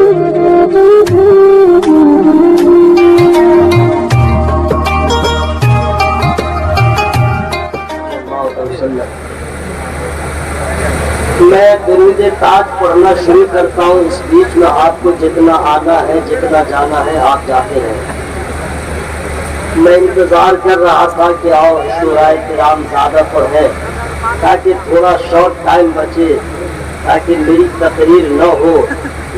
میں درود تاج پڑھنا شروع کرتا ہوں. اس بیچ میں آپ کو جتنا آنا ہے جتنا جانا ہے آپ جاتے ہیں. میں انتظار کر رہا تھا کہ آؤ شورائے کرام زیادہ پڑھیں تاکہ تھوڑا شارٹ ٹائم بچے, تاکہ میری تقریر نہ ہو,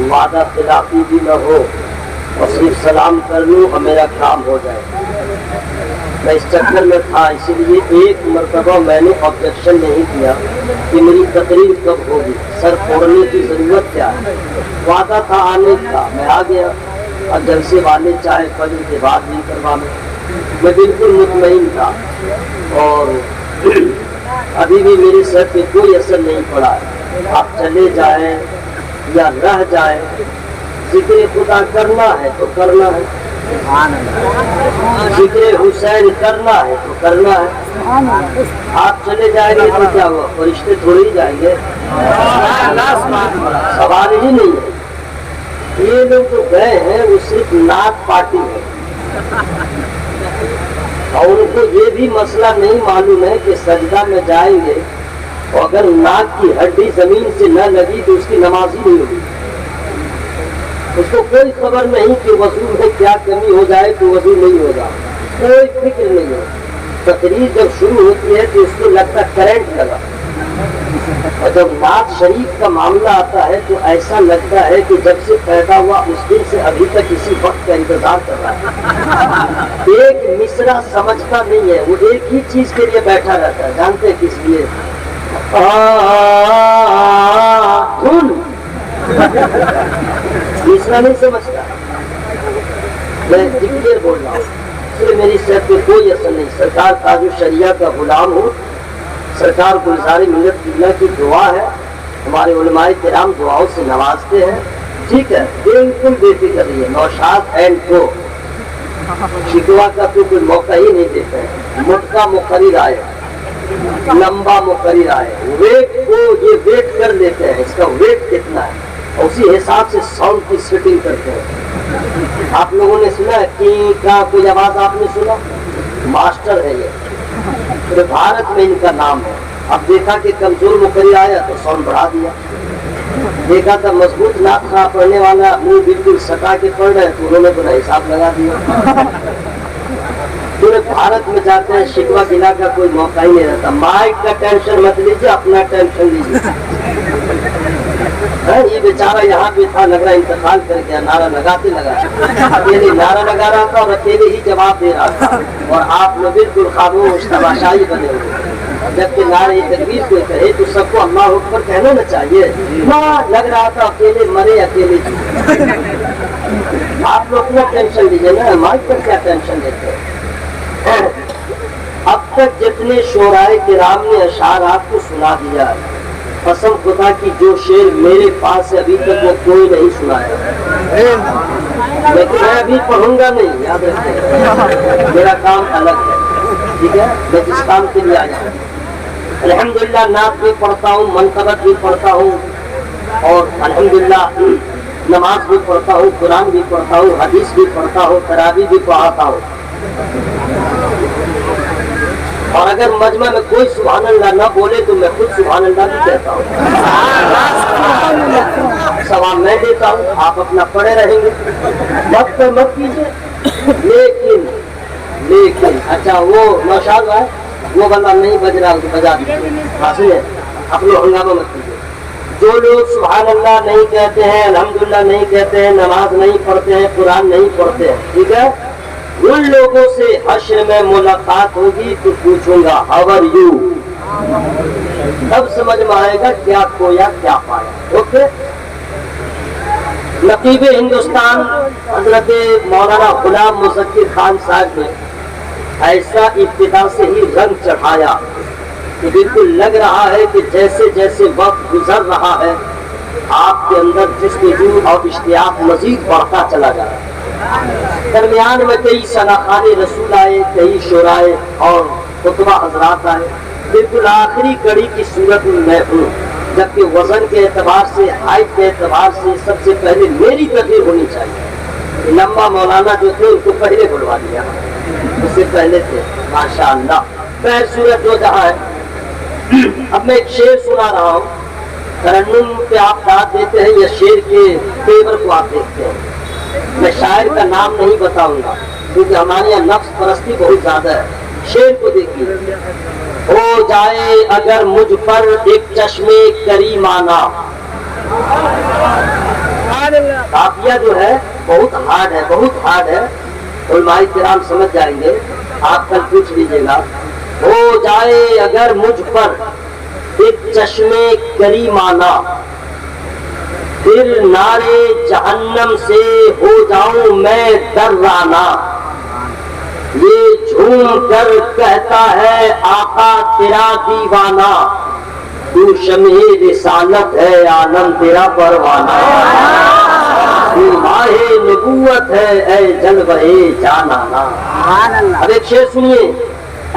وعدہ خلافی بھی نہ ہو, اور صرف سلام کر لوں اور میرا کام ہو جائے. میں اس چکر میں تھا, اسی لیے ایک مرتبہ میں نے آبجیکشن نہیں کیا کہ میری تقریر کب ہوگی, سر پھوڑنے کی ضرورت کیا ہے. وعدہ تھا آنے کا, میں آ گیا. اور جلسے والے چاہے فجر کے بعد نہیں کروا میں بالکل مطمئن تھا, اور ابھی بھی میرے سر پہ کوئی اثر نہیں پڑا. آپ چلے جائیں یا رہ جائیں, ذکر خدا کرنا ہے تو کرنا ہے, ذکر حسین کرنا ہے تو کرنا ہے. آپ چلے جائیں گے تو کیا ہوا, فرشتے تھوڑے ہی جائیں گے, سوال ہی نہیں ہے. یہ لوگ جو گئے ہیں وہ صرف نعت پارٹی ہے, اور ان کو یہ بھی مسئلہ نہیں معلوم ہے کہ سجدہ میں جائیں گے اور اگر ناک کی ہڈی زمین سے نہ لگی تو اس کی نماز ہی نہیں ہوگی. اس کو کوئی خبر نہیں کہ وضو میں کیا کمی ہو جائے تو وضو نہیں ہوگا, کوئی فکر نہیں ہے. تقریر جب شروع ہوتی ہے تو اس کو لگتا کرنٹ لگا, اور جب نعت شریف کا معاملہ آتا ہے تو ایسا لگتا ہے کہ جب سے پیدا ہوا اس دن سے ابھی تک اسی وقت کا انتظار کر رہا ہے. ایک مصرع سمجھتا نہیں ہے, وہ ایک ہی چیز کے لیے بیٹھا رہتا ہے. جانتے ہیں کس لیے؟ دھن مصرع نہیں سمجھتا. میں کلیئر بول رہا ہوں, میری صحت پہ کوئی اثر نہیں. سرکار تاج الشریعہ کا غلام ہوں. سرکار گلزار ملت قبلہ کی دعا ہے, ہمارے علماء کرام دعاؤں سے نوازتے ہیں. ٹھیک ہے, بالکل بے فکر رہیے. نوشاد اینڈ کو شکوا کا تو کوئی موقع ہی نہیں دیتے ہیں. مٹکا مقرر آئے, لمبا مقرر آئے, ویٹ کو یہ ویٹ کر لیتے ہیں, اس کا ویٹ کتنا ہے, اسی حساب سے ساؤنڈ کی سیٹنگ کرتے ہیں. آپ لوگوں نے سنا ہے کی کا کوئی آواز آپ نے سنا؟ ماسٹر ہے یہ, پورے بھارت میں ان کا نام ہے. اب دیکھا کہ کمزور مقرر آیا تو ساؤنڈ بڑھا دیا. دیکھا تھا مضبوط نعت خواہ پڑھنے والا منہ بالکل سٹا کے پڑھ رہے تو انہوں نے اپنا حساب لگا دیا. پورے بھارت میں جاتے ہیں, شکوا گلا کا کوئی موقع ہی نہیں رہتا. مائک کا ٹینشن مت لیجیے, اپنا ٹینشن لیجیے. یہ بیچارہ یہاں پہ تھا, لگ رہا انتقال کر گیا, نعرہ لگاتے لگا, اکیلے نعرہ لگا رہا تھا اور اکیلے ہی جواب دے رہا تھا, اور آپ لوگ بالکل خاموش تماشائی بنے ہوئے. جبکہ نعرہ تکبیر کوئی کہے تو سب کو اللہ اکبر کہنا نہ چاہیے. لگ رہا تھا اکیلے مرے اکیلے جی. آپ لوگ اپنا ٹینشن لیجیے نا, مائک پر کیا ٹینشن لیتے ہیں. اب تک جتنے شعراء کرام نے اشعار آپ کو سنا دیا ہے, قسم خدا کی جو شعر میرے پاس ہے ابھی تک وہ کوئی نہیں سنایا. لیکن میں ابھی پڑھوں گا نہیں, یاد رکھیں میرا کام الگ ہے. ٹھیک ہے, میں جس کام کے لیے آیا ہوں. الحمدللہ نعت بھی پڑھتا ہوں, منقبت بھی پڑھتا ہوں, اور الحمدللہ نماز بھی پڑھتا ہوں, قرآن بھی پڑھتا ہوں, حدیث بھی پڑھتا ہوں, تراویح بھی پڑھاتا ہوں. اور اگر مجمع میں کوئی سبحان اللہ نہ بولے تو میں خود سبحان اللہ بھی کہتا ہوں. سوال میں دیتا ہوں, آپ اپنا پڑھے رہیں گے, مت کیجیے. لیکن اچھا وہ نوشاد ہے, وہ بندہ نہیں بج رہا تو بجا دیجیے. حاصل ہے, آپ لوگ ہنگامہ مت کیجیے. جو لوگ سبحان اللہ نہیں کہتے ہیں, الحمدللہ نہیں کہتے ہیں, نماز نہیں پڑھتے ہیں, قرآن نہیں پڑھتے ہیں, ٹھیک ہے, ان لوگوں سے حشر میں ملاقات ہوگی تو پوچھوں گا ہاؤ آر یو. تب سمجھ میں آئے گا کیا کھویا کیا پایا. اوکے. نقیب ہندوستان حضرت مولانا غلام مظفر خان صاحب نے ایسا ابتدا سے ہی رنگ چڑھایا کہ بالکل لگ رہا ہے کہ جیسے جیسے وقت گزر رہا ہے آپ کے اندر جستجو اور اشتیاق مزید بڑھتا چلا جا رہا ہے. درمیان میں کئی سلاخان رسول آئے, کئی شعرائے اور خطبہ حضرات آئے. بالکل آخری کڑی کی صورت میں ہوں, جبکہ وزن کے اعتبار سے, ہائٹ کے اعتبار سے سب سے پہلے میری لمبا مولانا جو تھے ان کو پہلے بلوا دیا، اس سے پہلے تھے ماشاءاللہ. خیر صورت جو جہاں ہے، اب میں ایک شعر سنا رہا ہوں، ترنم پہ آپ داد دیتے ہیں یا شعر کے تیور کو آپ دیکھتے ہیں. میں شاعر کا نام نہیں بتاؤں گا کیونکہ ہمارے یہاں نفس پرستی بہت زیادہ ہے. شعر کو دیکھیے. ہو جائے اگر مجھ پر ایک چشمے کریمانہ. قافیہ جو ہے بہت ہارڈ ہے، بہت ہارڈ ہے، علماء کرام سمجھ جائیں گے. آپ کل پوچھ لیجیے گا. ہو جائے اگر مجھ پر ایک چشمے کریمانہ، پھر نارے جہنم سے ہو جاؤں میں درانہ. یہ جھوم کر کہتا ہے آقا تیرا دیوانہ، تو شمع رسالت ہے عالم تیرا پروانہ. تو ماہ نبوت ہے اے جلوہ جانانہ. اب ایک شعر سنیے.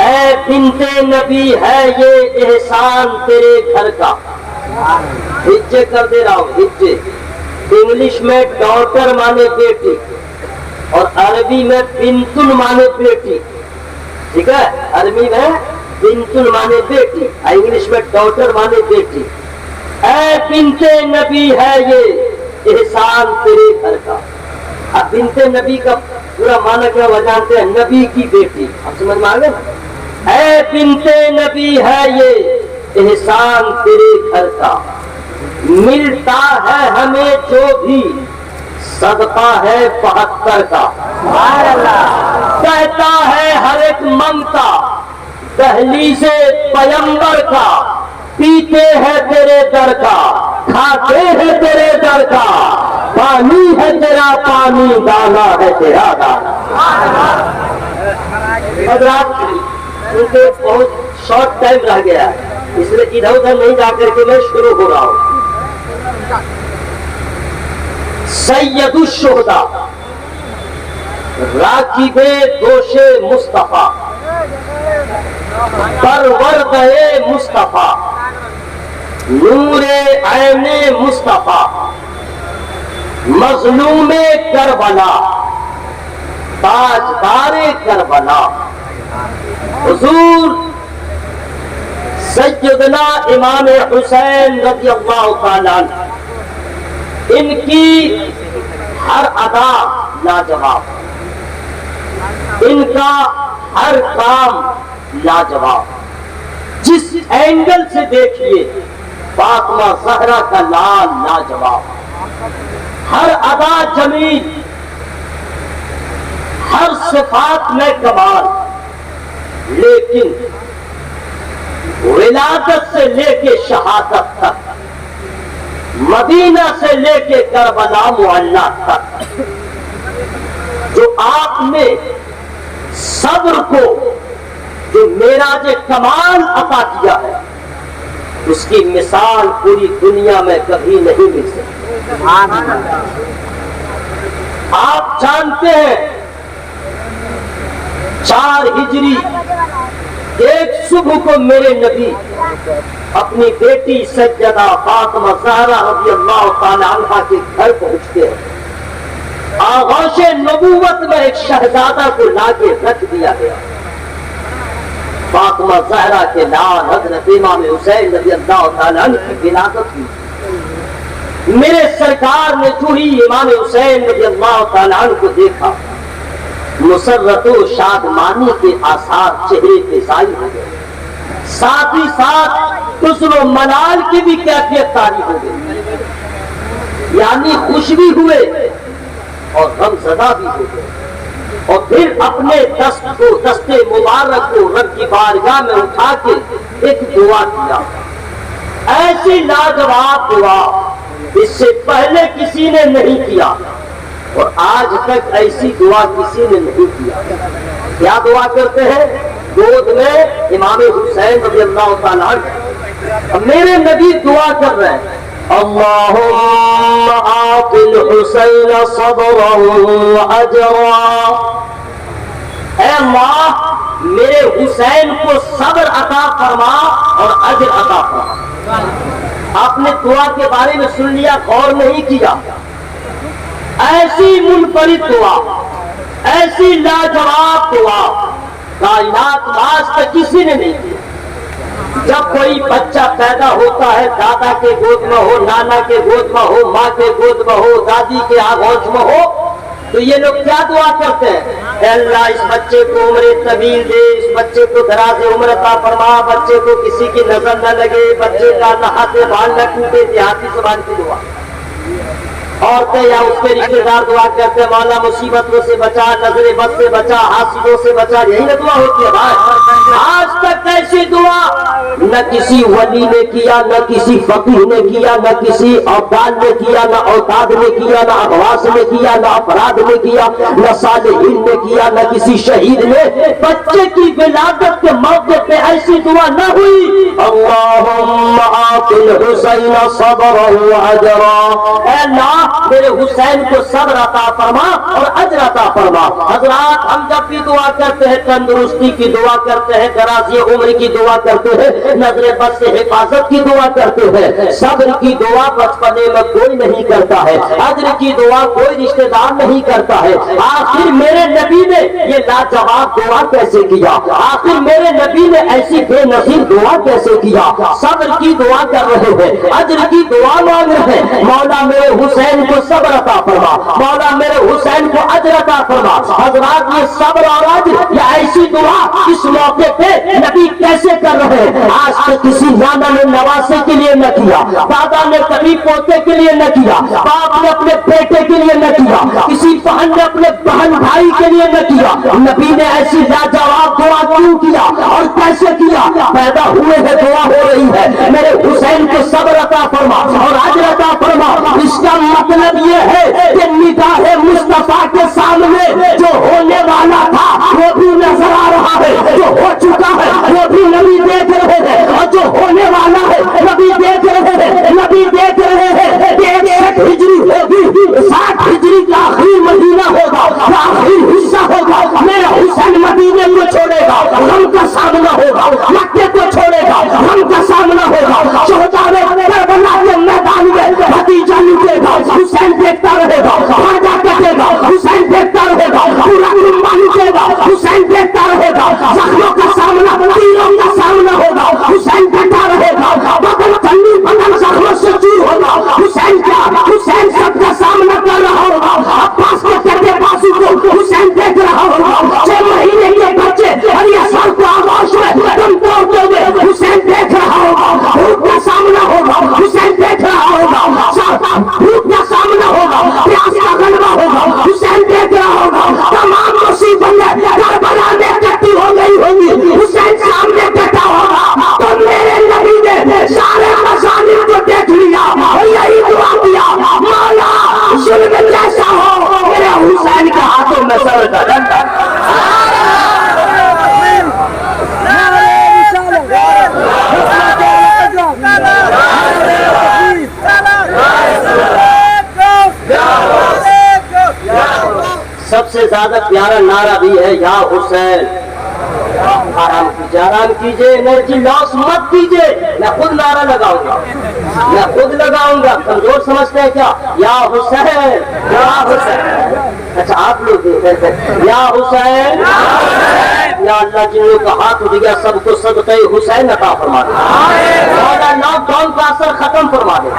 اے بنت نبی ہے یہ احسان تیرے گھر کا. ہجے کر دے رہا ہوں، ہجے. انگلش میں ڈاٹر مانے بیٹی اور عربی میں بنتن مانے بیٹی. ٹھیک ہے، عربی میں بنتن مانے بیٹی، انگلش میں ڈاٹر مانے بیٹی. اے بنت نبی ہے یہ احسان تیرے گھر کا. اب بنت نبی کا پورا معنی کیا وہ جانتے ہیں؟ نبی کی بیٹی. اب سمجھ میں آ گئے نا. اے بنت نبی ہے یہ احسان تیرے گھر کا، ملتا ہے ہمیں جو بھی صدقہ ہے 72 کا. کہتا ہے ہر ایک منگتا دہلیز پیمبر کا، پیتے ہیں تیرے در کا، کھاتے ہیں تیرے در کا، پانی ہے تیرا پانی، دانا ہے تیرا دانا. حضرات کیونکہ بہت شارٹ ٹائم رہ گیا ہے اس لیے ادھر ادھر نہیں جا کر کے میں شروع ہو رہا ہوں. سید الشہداء راکب دوش مصطفیٰ، پرورد مصطفیٰ، نور عین مصطفیٰ، مظلوم کربلا، تاجدار کربلا، حضور سیدنا امام حسین رضی اللہ تعالیٰ عنہ. ان کی ہر ادا لاجواب، ان کا ہر کام لاجواب. جس اینگل سے دیکھیے فاطمہ زہرا کا لال لاجواب. ہر ادا جمیل، ہر صفات میں کمال. لیکن ولادت سے لے کے شہادت تک، مدینہ سے لے کے کربلا معلیٰ تک، جو آپ نے صبر کو جو معراج کمال عطا کیا ہے، اس کی مثال پوری دنیا میں کبھی نہیں مل سکتی. آپ جانتے ہیں 4 ہجری ایک صبح کو میرے نبی اپنی بیٹی سیدہ فاطمہ زہرا رضی اللہ تعالی عنہا کے گھر پہنچتے ہیں. آغوش نبوت میں ایک شہزادہ کو لا کے رکھ دیا گیا. فاطمہ زہرا کے لال حضرت امام حسین رضی اللہ تعالی عنہ کی ولادت ہوئی. میرے سرکار نے جو ہی امام حسین رضی اللہ تعالی عنہ کو دیکھا، مسرت و شادمانی کے آثار چہرے پہ ظاہر ہو گئے. ساتھ ہی ساتھ حزن و ملال کی بھی کیفیت طاری ہو گئی، یعنی خوش بھی ہوئے اور غم زدہ بھی ہو گئے. اور پھر اپنے دست مبارک کو رب کی بارگاہ میں اٹھا کے ایک دعا کیا، ایسی لاجواب دعا اس سے پہلے کسی نے نہیں کیا اور آج تک ایسی دعا کسی نے نہیں کیا. کیا دعا کرتے ہیں؟ گود میں امام حسین رضی اللہ تعالیٰ عنہ. میرے نبی دعا کر رہے ہیں، اللہم آت الحسین صبرا واجرا. اے اللہ میرے حسین کو صبر عطا فرما اور اجر عطا فرما. آپ نے دعا کے بارے میں سن لیا، غور نہیں کیا. ایسی منفرد دعا، ایسی لاجواب دعا کائنات میں آج تک کسی نے نہیں کی۔ جب کوئی بچہ پیدا ہوتا ہے، دادا کے گود میں ہو، نانا کے گود میں ہو، ماں کے گود میں ہو، دادی کے آغوش میں ہو، تو یہ لوگ کیا دعا کرتے ہیں؟ اے اللہ اس بچے کو عمر طویل دے، اس بچے کو دراز عمر عطا فرما، بچے کو کسی کی نظر نہ لگے، بچے کا نہاتے بال نہ ٹوٹے، دیہاتی زبان کی دعا۔ عورتیں یا اس کے رشتے دار دعا کرتے ہیں مولا مصیبتوں سے بچا، نظر بد سے بچا، حاسدوں سے بچا، یہی نہ دعا ہوتی ہے بھائی۔ آج تک ایسی دعا نہ کسی ولی نے کیا، نہ کسی فقیہ نے کیا، نہ کسی اوتاد نے کیا، نہ اوتاد نے کیا، نہ احواس نے کیا، نہ افراد نے کیا، نہ صالحین نے کیا، نہ کسی شہید نے۔ بچے کی ولادت کے موقع پہ ایسی دعا نہ ہوئی اللہم آت الحسین صبرا واجرا، اے اللہ میرے حسین کو صبر عطا فرما اور اجر عطا فرما۔ حضرات ہم جب بھی دعا کرتے ہیں تندرستی کی دعا کرتے ہیں، دراز عمر کی دعا کرتے ہیں، نظر بد سے حفاظت کی دعا کرتے ہیں، صبر کی دعا بچپنے میں کوئی نہیں کرتا ہے، اجر کی دعا کوئی رشتہ دار نہیں کرتا ہے۔ آخر میرے نبی نے یہ لاجواب دعا کیسے کیا؟ آخر میرے نبی نے ایسی بے نظیر دعا کیسے کیا؟ صبر کی دعا کر رہے ہیں، اجر کی دعا مانگ رہے ہیں، مولا میرے حسین کو صبر عطا فرما، مولا میرے حسین کو اجر عطا فرما۔ حضرات یہ صبر اور اجر یہ ایسی دعا اس موقع پہ نبی کیسے کر رہے ہیں؟ آج تک کسی نانا نے نواسے کے لیے نہ کیا، دادا نے کبھی پوتے کے لیے نہ کیا، باپ نے اپنے بیٹے کے لیے نہ کیا، کسی بہن نے اپنے بہن بھائی کے لیے نہ کیا۔ نبی نے ایسی لاجواب دعا کیوں کیا اور کیسے کیا؟ پیدا ہوئے ہیں دعا ہو رہی ہے میرے حسین کو صبر عطا فرما اور اجر عطا فرما۔ اس کا مطلب یہ ہے کہ نگاہ مصطفیٰ کے سامنے جو ہونے والا تھا وہ بھی نظر آ رہا ہے، جو ہو چکا ہے وہ بھی نبی دیکھ رہے ہیں، اور جو ہونے والا ہے نبی دیکھ رہے ہیں، نبی دیکھ رہے ہیں کہ 61 ہجری ہوگی، 60 ہجری کا آخری مہینہ ہوگا، آخری حصہ ہوگا، میرا حسین مدینے کو چھوڑے گا، غم کا سامنا ہوگا، مکے کو چھوڑے گا، غم کا سامنا ہوگا، شہداء کربلا کے میدان میں بھتیجا لٹے گا، حسین دیکھتا رہے گا، خواجہ کہے گا حسین دیکھتا رہے گا، پورا کنبہ لٹے گا، حسین دیکھتا رہے گا، زخموں کا سامنا، تیروں کا سامنا ہوگا، حسین دیکھتا رہے گا، بدن ٹھنڈی بدن زخموں سے چور ہوگا، حسین کیا حسین سب کا سامنا کر رہا ہوگا، عباس کے کٹے بازو کو حسین دیکھ رہا ہوگا، 6 مہینے کے بچے اور یہ سر کو آغوش میں تم توڑتے ہوئے حسین دیکھ رہا ہوگا، بھوک کا سامنا ہوگا، حسین دیکھ رہا ہوگا، بھوک کا سامنا ہوگا، پیاس کا غلبہ ہوگا، حسین دیکھ رہا ہوگا، تمام مصیبتیں کربلا میں اکٹھی ہو گئی ہوگی، حسین سامنے بیٹھا ہوگا، تو میرے نبی نے سارے مظالم کو دیکھ لیا اور یہی دعا کیا مولا ظلم جیسا ہو میرے حسین کے ہاتھوں میں سر کا ڈنڈا۔ سب سے زیادہ پیارا نعرہ بھی ہے یا حسین۔ آرام کیجیے، آرام کیجیے، انرجی لاس مت کیجیے۔ میں خود نعرہ لگاؤں گا، میں خود لگاؤں گا، کمزور سمجھتے ہیں کیا؟ یا حسین، یا حسین۔ اچھا آپ لوگ دیکھتے ہیں یا حسین، یا اللہ جن لوگوں کا ہاتھ اٹھ گیا سب کو صدقہ حسین عطا فرما دے، مولا لاک ڈاؤن کا اثر ختم فرما دے،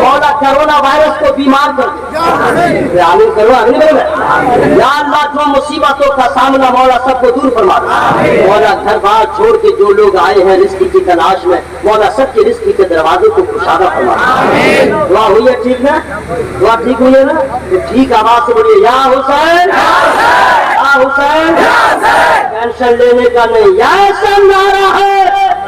مولا کرونا وائرس کو بیمار کر دے، آمین کرو، آمین کرو۔ یا اللہ جو مصیبتوں کا سامنا مولا سب کو دور فرما دے، مولا گھر بار چھوڑ کے جو لوگ آئے ہیں رزق کی تلاش میں مولا سب کے رزق کے دروازے کو کشادہ فرما دے۔ دعا ہوئی ہے ٹھیک نا؟ دعا ٹھیک ہوئی ہے نا؟ ٹھیک آواز سے بولیے یا حسین، یا حسین۔ ٹینشن لینے کا نہیں، یا ایسا نعرہ ہے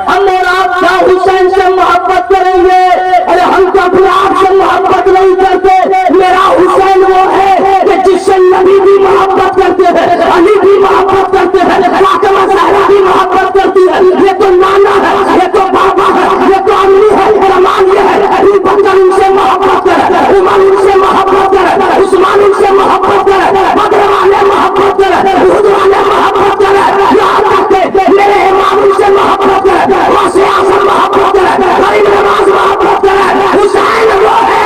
ہم اور آپ کا حسین سے محبت کریں گے، ارے ہم کبھی آپ سے محبت نہیں کرتے، میرا حسین وہ ہے کہ جس سے نبی بھی محبت کرتے ہیں، علی بھی محبت کرتے ہیں، فاطمہ زہرا بھی محبت کرتی ہے، یہ تو نانا ہے، یہ تو بابا ہے، یہ تو امی ہے، کمال یہ ہے، ابو بکر ان سے محبت کرے، عمر ان سے محبت کرے، عثمان ان سے محبت کرے، بدر والے محبت کرے، احد والے محبت کرے، یہاں تک کہ میرے امام ان سے محبت کرے، واسع اعظم محبت کرے، غریب نواز محبت کرے۔ حسین وہ ہے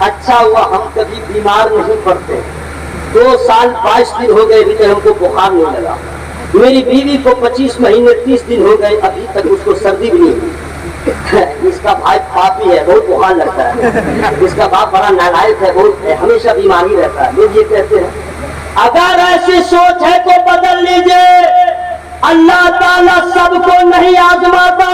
اچھا ہوا ہم کبھی بیمار نہیں پڑتے. 2 سال 22 دن ہو گئے ابھی تک ہم کو بخار نہیں لگا. میری بیوی کو 25 مہینے 30 دن ہو گئے ابھی تک اس کو سردی بھی نہیں ہوئی. اس کا بھائی پاپی ہے, بہت بخار لگتا ہے. اس کا باپ بڑا نالائق ہے, بہت ہمیشہ بیماری رہتا ہے. لوگ یہ کہتے ہیں اگر ایسی سوچ ہے تو بدل لیجئے, اللہ تعالیٰ سب کو نہیں آزماتا.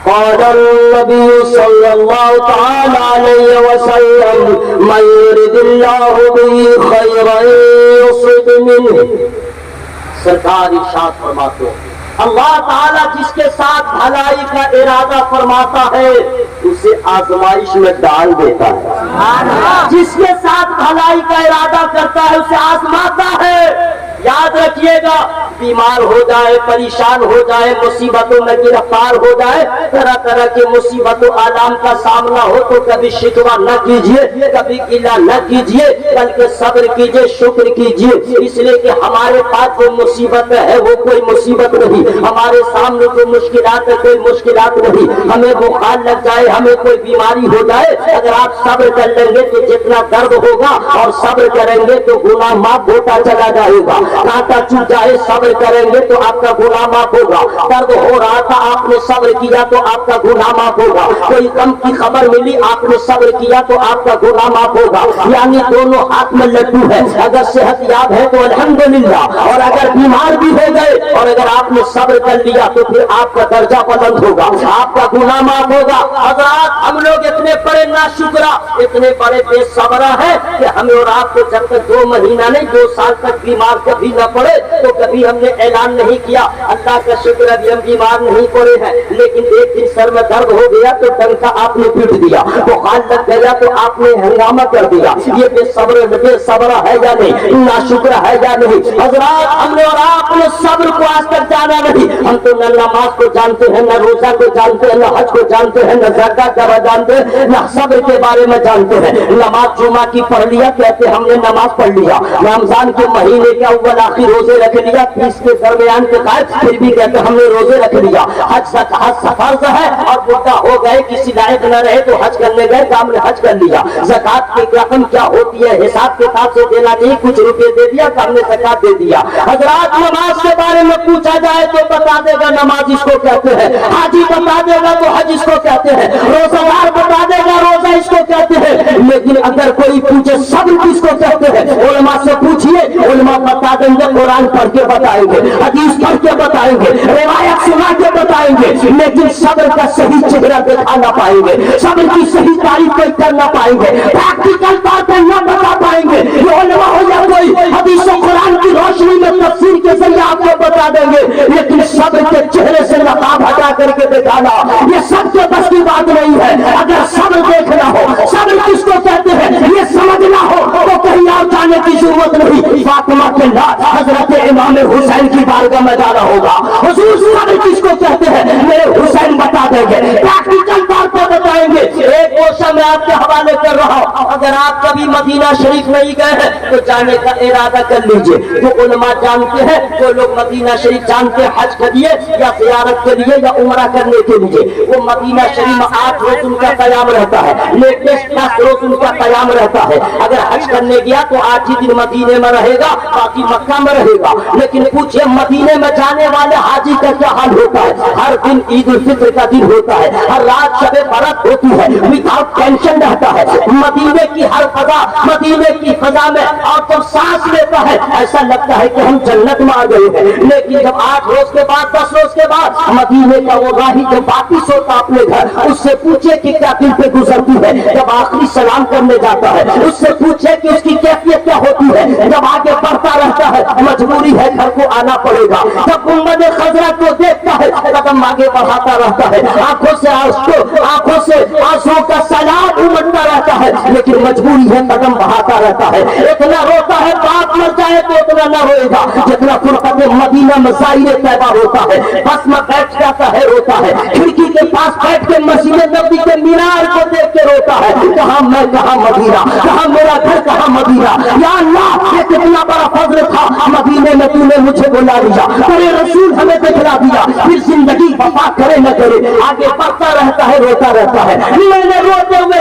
قال النبی صلی اللہ تعالی علیہ وسلم من یرد اللہ به خیرا یصب منہ. سرکار ارشاد فرماتے ہیں اللہ تعالیٰ جس کے ساتھ بھلائی کا ارادہ فرماتا ہے اسے آزمائش میں ڈال دیتا ہے. جس کے ساتھ بھلائی کا ارادہ کرتا ہے اسے آزماتا ہے. یاد رکھیے گا, بیمار ہو جائے, پریشان ہو جائے, مصیبتوں میں گرفتار ہو جائے, طرح طرح کے مصیبت و آلام کا سامنا ہو تو کبھی شکوہ نہ کیجیے, کبھی گلہ نہ کیجیے, بلکہ صبر کیجیے, شکر کیجیے. اس لیے کہ ہمارے پاس جو مصیبت ہے وہ کوئی مصیبت نہیں, ہمارے سامنے جو مشکلات ہے کوئی مشکلات نہیں. ہمیں بخار لگ جائے, ہمیں کوئی بیماری ہو جائے, اگر آپ صبر کر لیں گے تو جتنا درد ہوگا اور صبر کریں گے تو گناہ معاف ہوتا چلا جائے گا. کانٹا چوٹ جائے, صبر کریں گے تو آپ کا گناہ معاف ہوگا. درد ہو رہا تھا, آپ نے صبر کیا تو آپ کا گناہ معاف ہوگا. کوئی غم کی خبر ملی, آپ نے صبر کیا تو آپ کا گناہ معاف ہوگا. یعنی دونوں ہاتھ میں لڈو ہے, اگر صحت یاب ہے تو الحمدللہ, اور اگر بیمار بھی ہو گئے اور اگر آپ نے صبر کر لیا تو پھر آپ کا درجہ بلند ہوگا, آپ کا گناہ معاف ہوگا. حضرات ہم لوگ اتنے بڑے ناشکرا, اتنے بڑے بے صبرا ہیں کہ ہمیں اور آپ کو جب تک 2 مہینہ نہیں 2 سال تک بیمار کبھی نہ پڑے تو کبھی ہم نے اعلان نہیں کیا اللہ کا شکر ابھی ہم بیمار نہیں پڑے ہیں. لیکن ایک دن سر میں درد ہو گیا تو ڈنکا آپ نے پیٹ دیا, بخار لگ گیا تو آپ نے ہنگامہ کر دیا. یہ بے صبر ہے یا نہیں, ناشکر ہے یا نہیں؟ حضرات ہم نے اور آپ نے صبر کو آج تک جانا نہیں. ہم تو نہ نماز کو جانتے ہیں, نہ روزہ کو جانتے ہیں, نہ حج کو جانتے ہیں, نہ زکات کا جانتے ہیں, نہ صبر کے بارے میں جانتے ہیں. نماز جمعہ کی پڑھ لیا, کہتے ہم نے نماز پڑھ لیا. رمضان کے مہینے کے اول آخر روزے رکھ لیا, 30 کے درمیان کے قائد پھر بھی کہتے ہم نے روزے رکھ لیا. حج فرض ہے اور بوڑھا ہو گئے, کسی لائق نہ رہے تو حج کرنے گئے تو ہم نے حج کر لیا. زکات کی رقم کیا ہوتی ہے حساب کتاب سے دینا نہیں, کچھ روپے دے دیا تو ہم نے زکات دے دیا. حضرات نماز کے بارے میں پوچھا جائے تو بتا دے گا نماز اس کو کہتے ہیں, حاجی بتا دے گا تو حج اس کو کہتے ہیں, روزہ دار بتا دے گا روزہ اس کو کہتے ہیں. لیکن اگر کوئی پوچھے صبر کس کو کہتے ہیں, علماء سے پوچھیے, علماء بتا دیں گے, قرآن پڑھ کے بتائیں گے, حدیث پڑھ کے بتائیں گے, روایت سنا کے بتائیں گے. لیکن صبر کا صحیح چہرہ دکھا نہ پائیں گے, صبر کی صحیح تعریف کوئی کر نہ پائیں گے, پریکٹیکل طور پر نہ بتا پائیں گے. یہ علماء ہو یا کوئی حدیث و قرآن کی روشنی میں تفسیر کے ذریعے آپ کو بتا دیں گے. لیکن صبر کے چہرے سے نقاب ہٹا کر کے دکھانا یہ سب کے بس کی بات نہیں ہے. اگر صبر دیکھنا ہو, صبر کس کو کہتے ہیں یہ سمجھنا ہو تو کہیں اور جانے کی ضرورت نہیں. فاطمہ کے نام حضرت امام حسین کی بارگاہ میں جانا ہوگا. حضور صبر کس کو کہتے ہیں میرے حسین بتا دیں گے, پریکٹیکل طور پر بتائیں گے. ایک کوشش میں آپ کے حوالے کر رہا ہوں, اگر آپ کبھی مدینہ شریف نہیں گئے ہیں تو جانے کا ارادہ کر لیجئے. جو علماء جانتے ہیں وہ لوگ مدینہ شریف جانتے ہیں, حج کے لیے یا زیارت کے لیے یا عمرہ کرنے کے لیے. وہ مدینہ شریف میں 8 روز ان کا قیام رہتا ہے, لیٹسٹ 10 روز ان کا قیام رہتا ہے. اگر حج کرنے گیا تو 8 ہی دن مدینے میں رہے گا, باقی مکہ میں رہے گا. لیکن پوچھے مدینے میں جانے والے حاجی کا کیا حال ہوتا ہے؟ ہر دن عید الفطر کا دن ہوتا ہے, ہر رات شب برات ہوتی ہے, وداؤٹ ٹینشن رہتا ہے. مدینے کی ہر فضا, مدینے کی فضا میں اور تو سانس لیتا ہے, ایسا لگتا ہے کہ ہم جنت میں آ گئے ہیں. لیکن جب 8 روز کے بعد 10 روز کے بعد مدینے کا وہ راہی جب واپس ہوتا اپنے گھر, اس سے پوچھے کہ کیا دل پہ گزرتی ہے جب آخری سلام کرنے جاتا ہے, اس سے پوچھے کہ اس کی کیفیت کیا ہوتی ہے جب آگے بڑھتا رہتا ہے. مجبوری ہے گھر کو آنا پڑے گا. جب گنبد خضرا کو دیکھتا ہے قدم آگے بڑھاتا رہتا ہے, آنکھوں سے آنسو کا سیلاب امڑتا رہتا ہے, لیکن مجبوری ہے قدم بڑھاتا رہتا ہے. اتنا روتا ہے باپ مر جائے تو اتنا نہ روئے گا جتنا فرقت مدینہ میں ظاہر طیبہ ہوتا ہے. بس میں بیٹھ جاتا ہے, روتا ہے, کھڑکی کے پاس بیٹھ کے مسجد نبوی کے مینار کو دیکھ کے روتا ہے, کہاں میں کہاں مدینہ, کہاں میرا گھر کہاں مدینہ. یا اللہ یہ کتنا بڑا فضل تھا, مدینے میں تو نے مجھے بلا دیا, تیرے رسول ہمیں دکھلا دیا. پھر زندگی وفا کرے نہ کرے آگے بڑھتا رہتا ہے, روتا رہتا ہے. میں نے روتے ہوئے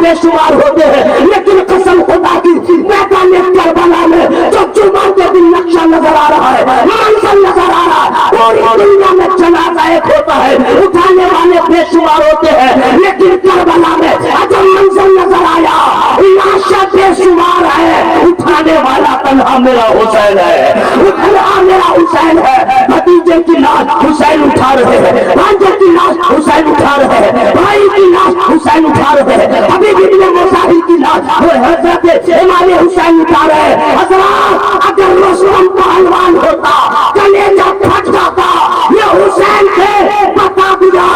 بے شمار ہوتے ہیں، لیکن قسم خدا کی میدان کربلا میں جو جمعہ کے دن نقشہ نظر آ رہا ہے، منظر نظر آ رہا ہے، پوری دنیا میں جنازہ ایک ہوتا ہے، اٹھانے والے بے شمار ہوتے ہیں، لیکن کربلا میں جو منظر نظر آیا لاشیں بے شمار ہے، اٹھانے والا تنہا میرا حسین ہے، تنہا میرا حسین ہے۔ بھتیجے کی لاش حسین اٹھا رہے ہیں، بھانجے کی لاش حسین اٹھا رہے ہیں، بھائی کی لاش حسین اٹھا رہے ہیں، حبیب ابن مظاہر کی لاش وہ حضرت امام حسین اٹھا رہے ہیں۔ حضرات اگر رستم پہلوان ہوتا کلیجہ پھٹ جاتا، یہ حسین تھے بتا دیا،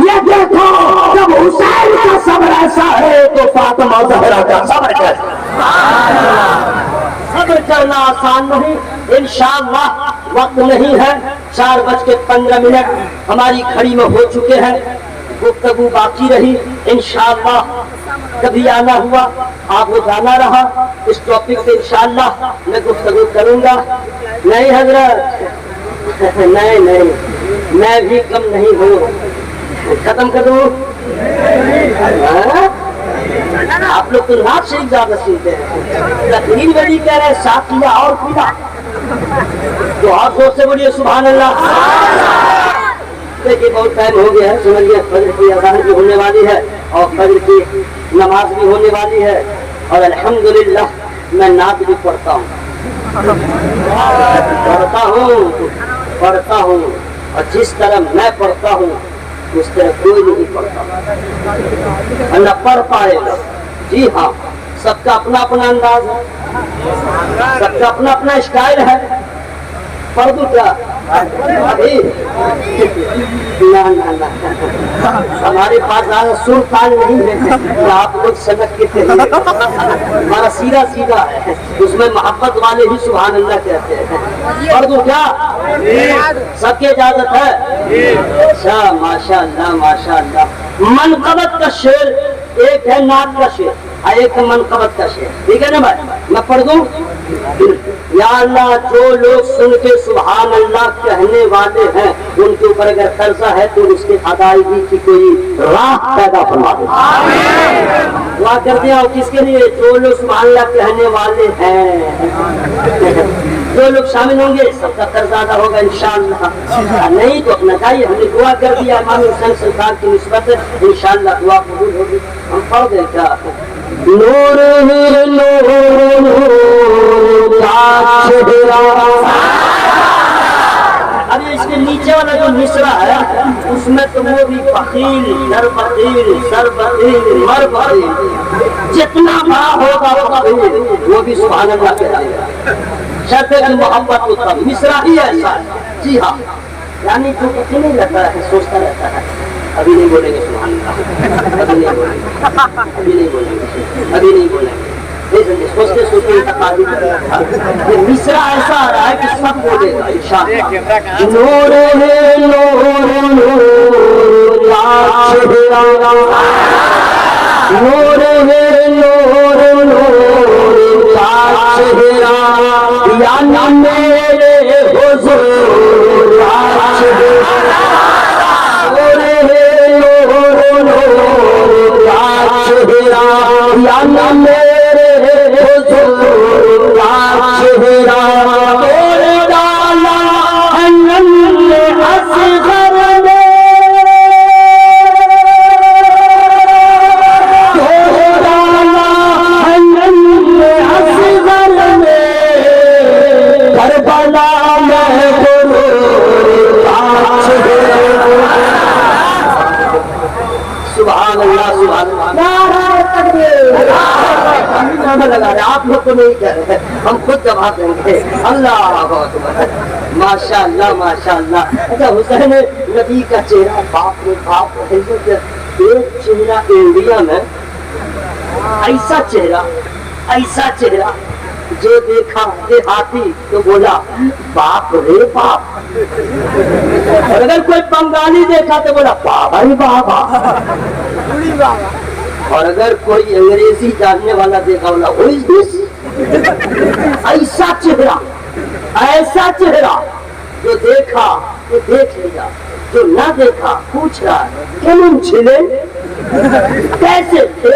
یہ دیکھو جب حسین کا صبر ایسا ہے تو فاطمہ زہرا کا صبر کیسا؟ صبر کرنا آسان نہیں، انشاءاللہ وقت نہیں ہے، 4:15 ہماری گھڑی میں ہو چکے ہیں، گفتگو باقی رہی، انشاءاللہ کبھی آنا ہوا آپ کو جانا رہا، اس ٹاپک پہ انشاءاللہ میں گفتگو کروں گا۔ نہیں حضرت، نہیں میں بھی کم نہیں ہوں، ختم کر دوں؟ آپ لوگ تو نعت شریف زیادہ سنتے ہیں، تقریر میں بھی کہہ رہے ہیں ساتھ لیا اور پیلا، تو اور زور سے بولیے سبحان اللہ۔ دیکھیے بہت ٹائم ہو گیا ہے، سمجھیے فجر کی اذان بھی ہونے والی ہے اور فجر کی نماز بھی ہونے والی ہے، اور الحمدللہ میں نعت بھی پڑھتا ہوں اور جس طرح میں پڑھتا ہوں اس طرح کوئی نہیں پڑھتا، نہ پڑھ پائے گا۔ جی ہاں، سب کا اپنا اپنا انداز ہے، سب کا اپنا اپنا اسٹائل ہے۔ پڑھ دوں کیا ابھی؟ نہ ہمارے پاس زیادہ سر تال نہیں ہے کہ آپ لوگ سبق کے کہیے، ہمارا سیدھا سیدھا ہے، اس میں محبت والے ہی سبحان اللہ کہتے ہیں۔ پڑھ دوں کیا؟ سب کی اجازت ہے؟ اچھا، ماشاء اللہ ماشاء اللہ۔ منقبت کا شعر ایک ہے، نعت کا شعر ایک ہے، منقبت کا شعر، ٹھیک ہے نا بھائی؟ میں پڑھ دوں؟ یا اللہ، جو لوگ سن کے سبحان اللہ کہنے والے ہیں ان کے اوپر اگر قرضہ ہے تو اس کی ادائیگی کی کوئی راہ پیدا فرما دے۔ دعا کر دیا اور کس کے لیے؟ جو لوگ سبحان اللہ کہنے والے ہیں، جو لوگ شامل ہوں گے سب کا قرض ادا ہوگا انشاءاللہ۔ نہیں تو اپنا چاہیے، ہم نے دعا کر دیا امام حسین سرکار کی نسبت سے، انشاءاللہ دعا قبول ہوگی۔ ہم پڑھ دیں کیا؟ نور نور ابھی اس کے نیچے والا جو مصرع ہے اس میں تو وہ بھی بخیل، در بخیل، سر بخیل، مر بخیل، جتنا بڑا ہوگا وہ بھی سبحان اللہ کہلائے گا، شرط کی محبت ہوتا ہے، مصرع ہی ایسا ہے۔ جی ہاں، یعنی جو کچھ نہیں رہتا ہے سوچتا رہتا ہے، ابھی نہیں بولیں گے سبحان اللہ، ابھی نہیں بولیں گے، ابھی نہیں بولیں گے، ابھی نہیں بولیں گے، سوچتے سوچتے یہ مصرع ایسا آ رہا ہے کہ سب بولے گا انشاءاللہ۔ نور ہے نور نور نور ہے نور نور چہرہ، یا میرے حضور چہرہ، نور ہے نور نور چہرہ، یا میرے حضور چہرہ، توڑ ڈالا ہے ننھے اصغر میں، توڑ ڈالا ہے ننھے اصغر میں، کربلا میں غرور چہرہ۔ سبحان اللہ سبحان اللہ، لگا رہے آپ لوگ کو نہیں کہہ رہے، ہم خود جواب دیں گے۔ اللہ اکبر، ماشاء اللہ ماشاء اللہ۔ اچھا، حسین نبی کا چہرہ، باپ رے باپ، ایک چہرہ انڈیا میں ایسا چہرہ جو دیکھا دیہاتی تو بولا باپ رے باپ، اور اگر کوئی بنگالی دیکھا تو بولا بابا ہی بابا، اور اگر کوئی انگریزی جاننے والا دیکھا بولا who is this؟ ایسا چہرہ جو دیکھا تو دیکھ لیا، جو نہ دیکھا پوچھ رہا ہے کیوں چھلے، کیسے تھے،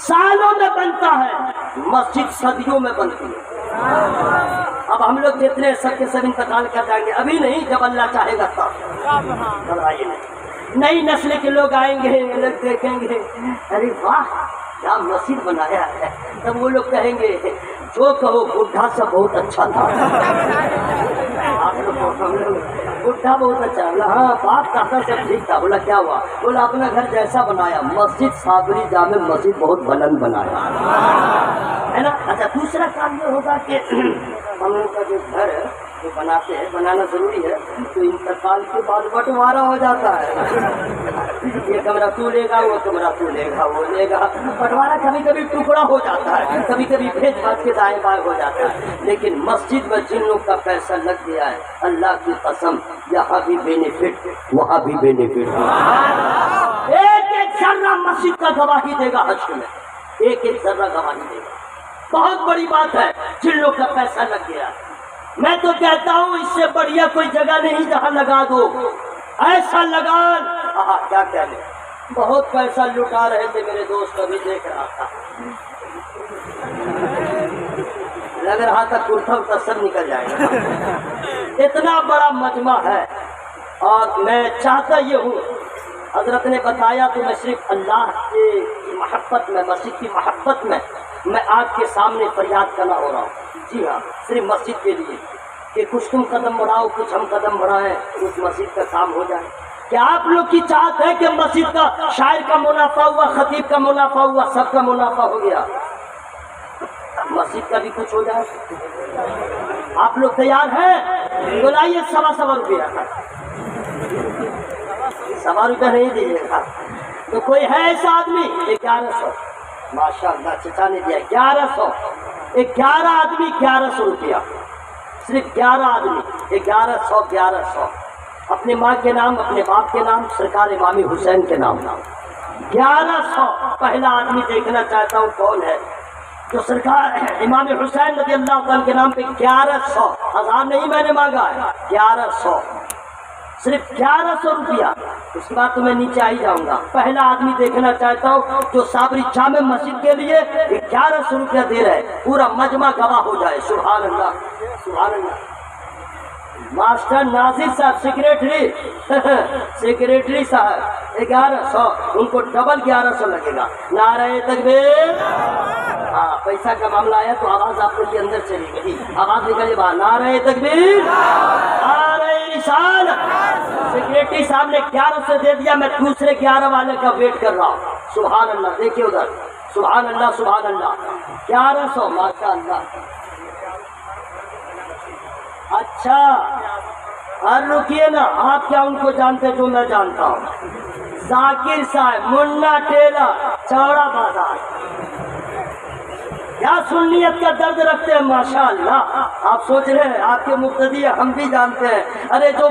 سالوں میں بنتا ہے، مسجد صدیوں میں بنتی ہے۔ اب ہم لوگ جتنے سب کے سب انتقال کر جائیں گے، ابھی نہیں، جب اللہ چاہے گا تب، گھبرائیے نہیں۔ نئی نسل کے لوگ آئیں گے، لوگ دیکھیں گے ارے واہ کیا مسجد بنایا ہے، تب وہ لوگ کہیں گے جو کہو بڈھا سا بہت اچھا تھا۔ آپ لوگ بڈھا بہت اچھا، ہاں باپ کہتا سب ٹھیک تھا۔ بولا کیا ہوا؟ بولا اپنا گھر جیسا بنایا، مسجد صابری جامع مسجد بہت بلند بنایا ہے نا۔ اچھا دوسرا کام یہ ہوگا کہ ہم لوگ کا جو گھر جو بناتے ہیں، بنانا ضروری ہے، تو انتقال کے بعد بٹوارا ہو جاتا ہے، یہ کمرہ تو لے گا، وہ کمرہ تو لے گا، وہ لے گا، بٹوارا کبھی کبھی ٹکڑا ہو جاتا ہے، کبھی کبھی بھیج بھاج کے دائیں بائیں ہو جاتا ہے۔ لیکن مسجد میں جن لوگ کا پیسہ لگ گیا ہے، اللہ کی قسم یہاں بھی بینیفٹ وہاں بھی بینیفٹ، ایک ایک ذرہ مسجد کا گواہی دے گا حشر میں، ایک ایک ذرہ گواہی دے گا۔ بہت بڑی بات ہے جن لوگ کا پیسہ لگ گیا۔ میں تو کہتا ہوں اس سے بڑھیا کوئی جگہ نہیں جہاں لگا دو، ایسا لگان کیا کہنے۔ بہت پیسہ لٹا رہے تھے میرے دوست، ابھی دیکھ رہا تھا، لگ رہا تھا کرتا ورتا سب نکل جائے گا، اتنا بڑا مجمع ہے۔ اور میں چاہتا یہ ہوں، حضرت نے بتایا تو میں صرف اللہ کی محبت میں، مسجد کی محبت میں آپ کے سامنے فریاد کرنا ہو رہا ہوں۔ جی ہاں، صرف مسجد کے لیے کہ کچھ تم قدم بڑھاؤ، کچھ ہم قدم بڑھائیں، اس مسجد کا کام ہو جائے۔ کیا آپ لوگ کی چاہت ہے کہ مسجد کا شاعر کا منافع ہوا، خطیب کا منافع ہوا، سب کا منافع ہو گیا، مسجد کا بھی کچھ ہو جائے؟ آپ لوگ تیار ہیں؟ تو لائیے 1.25 روپیہ کا، 1.25 روپیہ نہیں دیجیے گا تو کوئی ہے ایسا آدمی؟ 1100، ماشاء اللہ چچا نے دیا 1100، 11 آدمی 1100 روپیہ، صرف 11 آدمی 1100، اپنے ماں کے نام، اپنے باپ کے نام، سرکار امام حسین کے نام 1100۔ پہلا آدمی دیکھنا چاہتا ہوں کون ہے جو سرکار امام حسین رضی اللہ عنہ کے نام پہ 1100، 1000 نہیں میں نے مانگا ہے، 1100، صرف 1100 روپیہ۔ اس کے بعد تو میں نیچے آ ہی جاؤں گا۔ پہلا آدمی دیکھنا چاہتا ہوں جو صابری جامع مسجد کے لیے 1100 روپیہ دے رہے، پورا مجمع گواہ ہو جائے۔ سبحان اللہ، سبحان اللہ۔ ماسٹر ناظر صاحب سیکریٹری صاحب 1100، ان کو ڈبل 1100 لگے گا۔ نعرہ تکبیر۔ ہاں پیسہ کا معاملہ آیا تو آواز آپ لوگ کے اندر چلی گئی، آواز نکلے باہر، نعرہ تکبیر، نعرہ رسالت۔ سیکریٹری صاحب نے 1100 دے دیا، میں دوسرے 11 والے کا ویٹ کر رہا ہوں۔ سبحان اللہ، دیکھیے ادھر، سبحان اللہ، سبحان اللہ، 1100، ماشاء اللہ۔ اچھا اور رکیے نا، آپ کیا ان کو جانتے جو میں جانتا ہوں؟ ذاکر صاحب، منا ٹیلر، چوڑا بازار، کیا سنیت کا درد رکھتے ہیں، ماشاء اللہ۔ آپ سوچ رہے ہیں آپ کے مقتدی، ہم بھی جانتے ہیں، ارے جو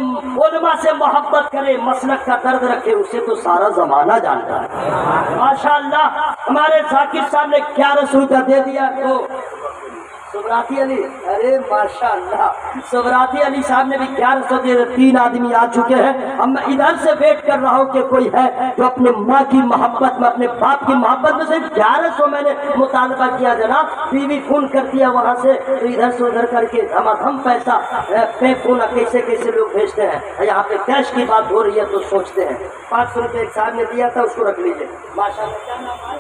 علماء سے محبت کرے، مسلک کا درد رکھے، اسے تو سارا زمانہ جانتا ہے، ماشاء اللہ۔ ہمارے ذاکر صاحب نے 1100 روپیہ دے دیا تو سبراتی علی، ارے ماشاء اللہ، سبراتی علی صاحب نے بھی 1100 دے دیا۔ 3 آدمی آ چکے ہیں۔ اب میں ادھر سے ویٹ کر رہا ہوں کہ کوئی ہے جو اپنے ماں کی محبت میں، اپنے باپ کی محبت میں، صرف 1100 میں نے مطالبہ کیا جناب۔ ٹی وی فون کر دیا وہاں سے، تو ادھر سے ادھر کر کے ہم پیسہ پے فون کیسے کیسے لوگ بھیجتے ہیں۔ یہاں پہ کیش کی بات ہو رہی ہے تو سوچتے ہیں 500 روپے ایک صاحب نے دیا تھا، اس کو رکھ لیجیے، ماشاء اللہ۔ کیا نام ہے؟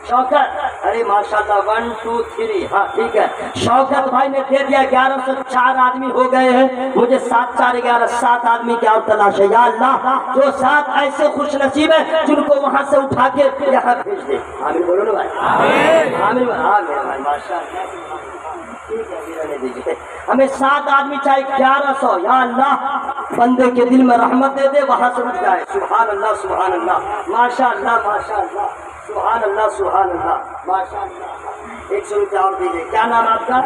شوکت، ارے ماشاء اللہ، 1 2 3، ہاں ٹھیک ہے۔ شوکت بھائی نے دے دیا 1100، 4 آدمی ہو گئے ہیں۔ مجھے 7 4 11 7 آدمی کی اور تلاش ہے، یا اللہ جو 7 ایسے خوش نصیب ہیں جن کو وہاں سے اٹھا کے یہاں بھیج دے۔ آمین بولو نا بھائی، آمین آمین بھائی، ماشاء اللہ۔ ٹھیک ہے، رہنے دیجیے۔ ہمیں 7 آدمی چاہے 1100، یا اللہ بندے کے دل میں رحمت دے دے، وہاں سے اٹھ جائے۔ سبحان اللہ، سبحان اللہ، ماشاء اللہ، ماشاء اللہ، سبحان اللہ، سبحان اللہ، ماشاء اللہ۔ 100 روپیہ اور دیجیے۔ کیا نام آپ کا؟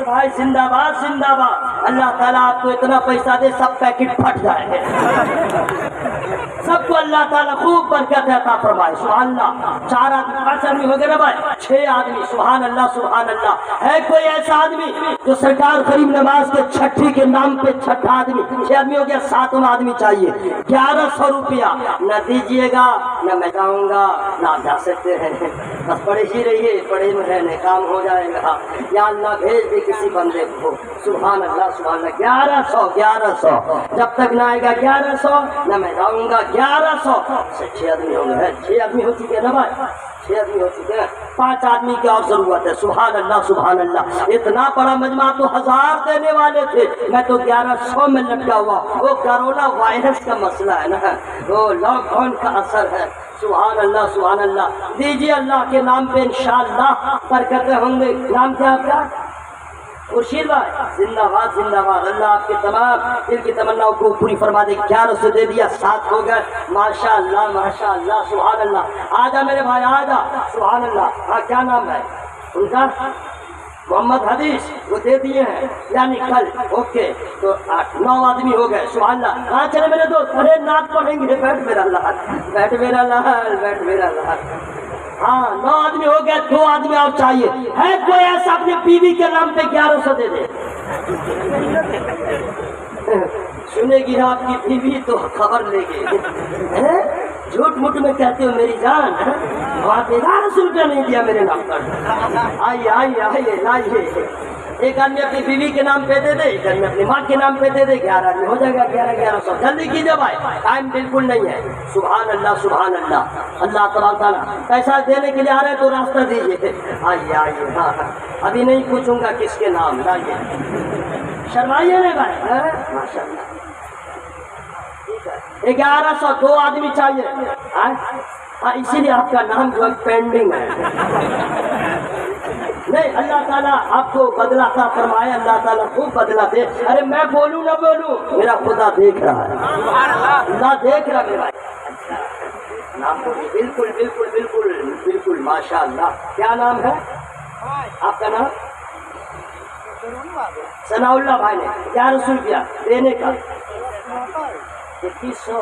بھائی زندہ باد، زندہ باد۔ اللہ تعالیٰ آپ کو اتنا پیسہ دے سب پیکٹ پھٹ جائے، سب کو اللہ اللہ تعالیٰ خوب برکت عطا فرمائے. سبحان اللہ. 4 آدمی 5 آدمی ہو گئے نا بھائی, 6 آدمی. سبحان اللہ سبحان اللہ. ہے کوئی ایسا آدمی جو سرکار غریب نواز کے چھٹی کے نام پہ 6 آدمی, 6 آدمی ہو گیا, 7واں آدمی چاہیے. 1100 روپیہ نہ دیجیے گا نہ میں جاؤں گا نہ آپ جا سکتے ہیں, بس پڑھے ہی رہیے, پڑھے میں رہنے کام ہو جائے گا. یا اللہ بھیج دے کسی بندے کو. سبحان اللہ سبحان اللہ. 1100 جب تک نہ آئے گا 1100 نہ میں جاؤں گا. 1100 سے 6 آدمی ہو گئے. 6 آدمی ہو چکے نا بھائی, 6 آدمی ہو چکے ہیں. 5 آدمی کی اور ضرورت ہے. سبحان اللہ سبحان اللہ. اتنا بڑا مجمع تو 1000 دینے والے تھے, میں تو 1100 میں لٹکا ہوا. وہ کرونا وائرس کا مسئلہ ہے نا, وہ لاک ڈاؤن کا اثر ہے. سبحان اللہ سبحان اللہ. دیجیے اللہ کے نام پہ انشاءاللہ برکتیں ہوں گے. نام کیا آپ کا؟ خورشید بھائی. زندہ باد زندہ باد. اللہ آپ کے تمام دل کی تمناؤں کو پوری فرما دے. 1100 دے دیا, 7 ہو گئے. ماشاء اللہ ماشاء اللہ سبحان اللہ. آجا میرے بھائی آجا. سبحان اللہ. ہاں کیا نام ہے ان کا؟ محمد حدیث. وہ دے دیے ہیں یعنی کل. اوکے تو 9 آدمی ہو گئے. سبحان اللہ. ہاں چلے میرے دوست, ارے نعت پڑھیں گے. بیٹھ میرا لال, بیٹھ میرا لال, بیٹھ میرا لال. ہاں 9 آدمی ہو گئے. 2 آدمی اور چاہیے. ہے کوئی ایسا اپنی بیوی کے نام پہ 1100 دے دے؟ سنے گی آپ کی بیوی تو خبر لے گی. جھوٹ موٹ میں کہتے ہو میری جان, وہاں پہ 1100 روپیہ نہیں دیا میرے نام پر. آئیے آئیے آئیے لائیے. ایک آدمی اپنی بیوی کے نام پہ دے دے, ایک آدمی اپنی ماں کے نام پہ دے دے. 11 آدمی ہو جائے گا. 1100 جلدی کیجیے بھائی, ٹائم بالکل نہیں ہے. سبحان اللہ سبحان اللہ. اللہ تبارک تعالیٰ پیسہ دینے کے لیے آ رہے تو راستہ دیجیے. آئیے آئیے. ہاں ابھی نہیں پوچھوں گا کس کے نام. لائیے, شرمائیے نہیں بھائی. ماشاء اللہ. 1100 2 آدمی چاہیے. ہاں اسی لیے آپ کا نام جو ہے پینڈنگ ہے. نہیں اللہ تعالیٰ آپ کو بدلہ عطا فرمائے. اللہ تعالیٰ خوب بدلہ دے. ارے میں بولوں نہ بولوں, میرا خدا دیکھ رہا ہے. اللہ دیکھ رہا میرا. نام کو بالکل بالکل بالکل بالکل ماشاء اللہ. کیا نام ہے آپ کا نام؟ ثناء اللہ بھائی نے 1100 روپیہ دینے کا. 2100.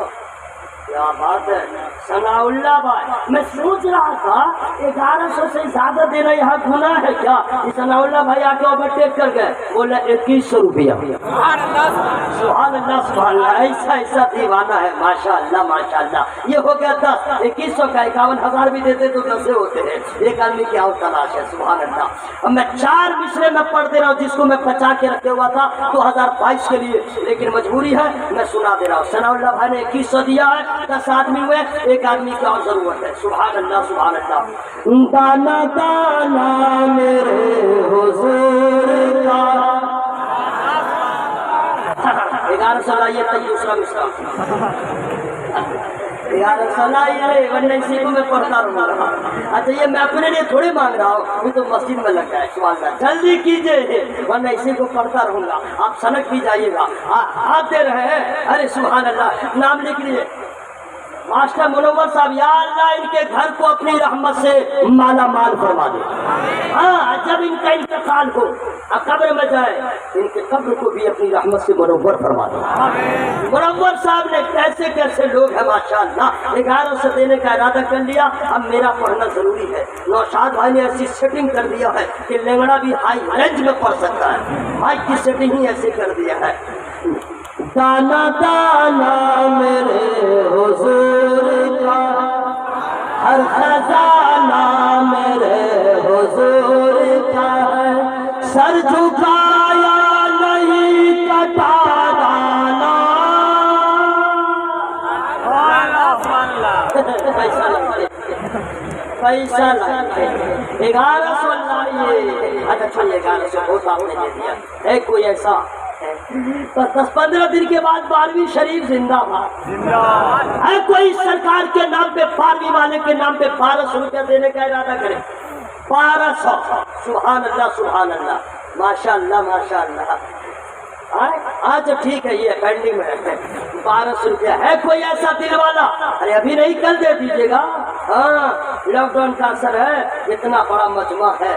کیا بات ہے ثناء اللہ بھائی. میں سوچ رہا تھا 1100 سے زیادہ دینا یہاں گناہ ہے کیا؟ ثناء اللہ بھائی آ کے اوورٹیک کر گئے, بولا 2100 روپیہ. سبحان اللہ سبحان اللہ. ایسا ایسا دیوانہ ہے. ماشاء اللہ ماشاء اللہ. یہ ہو گیا 10. 2100 کا 51,000 بھی دیتے تو 10 ہوتے ہیں. ایک آدمی کی اور تلاش ہے. سبحان اللہ. اب میں 4 مصرے میں پڑھ دے رہا ہوں, جس کو میں بچا کے رکھے ہوا تھا 2022 کے لیے, لیکن مجبوری ہے میں سنا دے رہا ہوں. ثناء اللہ بھائی نے 2100 دیا ہے. 10 آدمی ہوئے, ایک آدمی کی اور ضرورت ہے. سبحان اللہ سبحان اللہ. دانا دانا میرے حضور کا 1100 لائیے. دوسرا مصرع 1100 لائیے, ورنہ اسی کو میں پڑھتا رہوں گا. اچھا یہ میں اپنے لیے تھوڑی مانگ رہا ہوں, یہ تو مسجد میں لگ جائے. سبحان اللہ. جلدی کیجیے ورنہ اسی کو پڑھتا رہوں گا. آپ سنک بھی جائیے گا. آتے رہے. ارے سبحان اللہ. نام لکھ لیجیے ماسٹر منور صاحب. یا اللہ ان کے گھر کو اپنی رحمت سے مالا مال فرما دے. ہاں جب ان کا انتقال ہو قبر میں جائے, ان کے قبر کو بھی اپنی رحمت سے منور فرما دے. منور صاحب نے کیسے کیسے لوگ ہیں ماشاء اللہ. 1100 دینے کا ارادہ کر لیا. اب میرا پڑھنا ضروری ہے. نوشاد بھائی نے ایسی سیٹنگ کر دیا ہے کہ لنگڑا بھی ہائی رینج میں پڑھ سکتا ہے. مائک کی سیٹنگ ہی ایسے کر دیا ہے. دانا دانا میرے حضور کا ہر خزانہ میرے حضور کا ہے. سر جھکایا نہیں کٹا ڈالا. پیسہ لائیے. 1100 لائیے. اچھا 1100 بہت آپ نے دے دیا. ہے کوئی ایسا 10-15 دن کے بعد 12ویں شریف زندہ باد. ہے کوئی سرکار کے نام پہ 12ویں والے کے نام پہ 1200 روپیہ دینے کا ارادہ کرے؟ 1200. سبحان اللہ سبحان اللہ. ماشاء اللہ ماشاء اللہ. آج ٹھیک ہے یہ پینڈنگ میں ہے. 1200 روپیہ. ہے کوئی ایسا دل والا؟ ارے ابھی نہیں کل دے دیجیے گا. ہاں لاک ڈاؤن کا اثر ہے. اتنا بڑا مجمع ہے,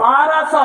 1200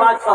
500।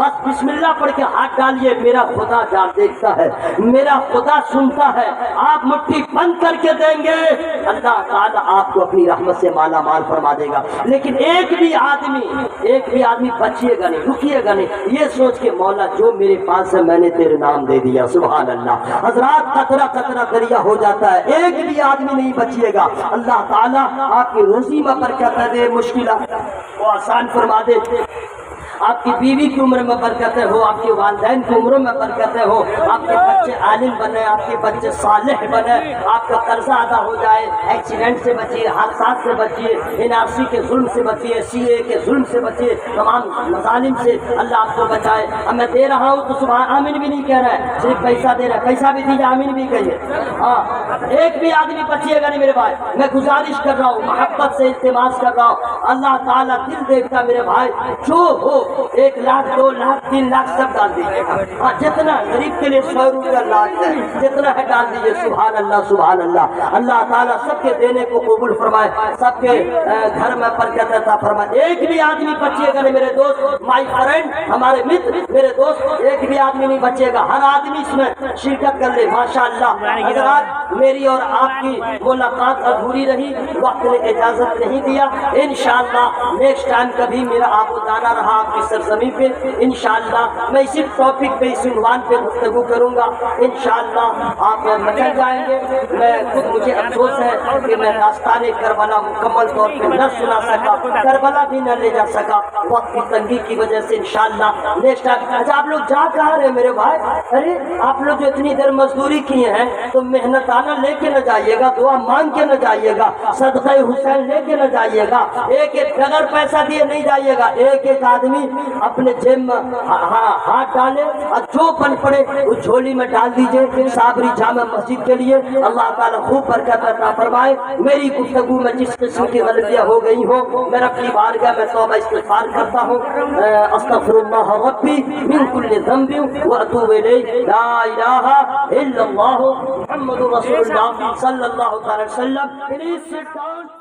بس بسملہ پڑھ کے ہاتھ ڈالیے، میرا خدا جان دیکھتا ہے، میرا خدا سنتا ہے، آپ مٹھی بند کر کے دیں گے، اللہ تعالیٰ آپ کو اپنی رحمت سے مالا مال فرما دے گا۔ لیکن ایک بھی آدمی بچیے گا نہیں، رکیے گا نہیں، یہ سوچ کے مولا جو میرے پاس ہے میں نے تیرے نام دے دیا، سبحان اللہ۔ حضرات قطرہ قطرہ دریا ہو جاتا ہے، ایک بھی آدمی نہیں بچیے گا، اللہ تعالیٰ آپ کی روزی میں برکت دے، مشکلات وہ آسان فرما دے، آپ کی بیوی کی عمر میں برکتیں ہو، آپ کے والدین کی عمروں میں برکتیں ہو، آپ کے بچے عالم بنے، آپ کے بچے صالح بنے، آپ کا قرضہ ادا ہو جائے، ایکسیڈنٹ سے بچیے، حادثات سے بچیے، NRC کے ظلم سے بچیے، CA کے ظلم سے بچیے، تمام مظالم سے اللہ آپ کو بچائے۔ اب میں دے رہا ہوں تو سبحان آمین بھی نہیں کہہ رہا ہے، صرف پیسہ دے رہا ہے، پیسہ بھی دیجیے، آمین بھی کہیے۔ ہاں ایک بھی آدمی بچیے گا نہیں میرے بھائی، میں گزارش کر رہا ہوں، محبت سے التماس کر رہا ہوں، اللہ تعالیٰ دل دیکھتا میرے بھائی، جو ہو 1 لاکھ 2 لاکھ 3 لاکھ سب ڈال دیجیے گا، ہاں جتنا غریب کے لیے 100 روپیہ لاکھ ہے، جتنا ہے ڈال دیجیے، سبحان اللہ سبحان اللہ۔ اللہ تعالیٰ سب کے دینے کو قبول فرمائے، سب کے گھر میں برکت عطا فرمائے۔ ایک بھی آدمی بچیے گا نہیں میرے دوست، مائی فرینڈ، ہمارے متر، میرے دوست، ایک بھی آدمی نہیں بچے گا، ہر آدمی اس میں شرکت کر لے، ماشاءاللہ۔ حضرات میری اور آپ کی ملاقات ادھوری رہی، وقت نے اجازت نہیں دیا، انشاءاللہ نیکسٹ ٹائم کبھی میرا آپ کو جانا رہا آپ کی سرزمین پہ، انشاءاللہ میں اسی ٹاپک پہ، اس عنوان پہ گفتگو کروں گا، انشاءاللہ آپ مچل جائیں گے۔ میں خود مجھے افسوس ہے کہ میں داستان کربلا مکمل طور پہ نہ سنا سکا، کربلا بھی نہ لے جا سکا، وقت کی تنگی کی وجہ سے، انشاءاللہ نیکسٹ ٹائم۔ اچھا آپ لوگ جا کہاں رہے میرے بھائی؟ ارے آپ لوگ جو اتنی دیر مزدوری کیے ہیں تو محنتانہ لے کے نہ جائیے گا، دعا مانگ کے نہ جائیے گا، صدقہ حسین لے کے نہ جائیے گا، ایک ایک بغیر پیسہ دیے نہیں جائیے گا، ایک ایک آدمی اپنے جیب میں ہاتھ ڈالے اور جو بن پڑے اس جھولی میں ڈال دیجئے، صابری جامع مسجد کے لیے اللہ تعالیٰ خوب برکت عطا فرمائے۔ میری گفتگو میں جس قسم کی غلطیاں ہو گئی ہوں میں اپنی بارگاہ میں توبہ استغفار کرتا ہوں، استغفر اللہ ربی من کل ذنب واتوب الیہ، لا الہ الا اللہ محمد رسول اللہ صلی اللہ علیہ وسلم۔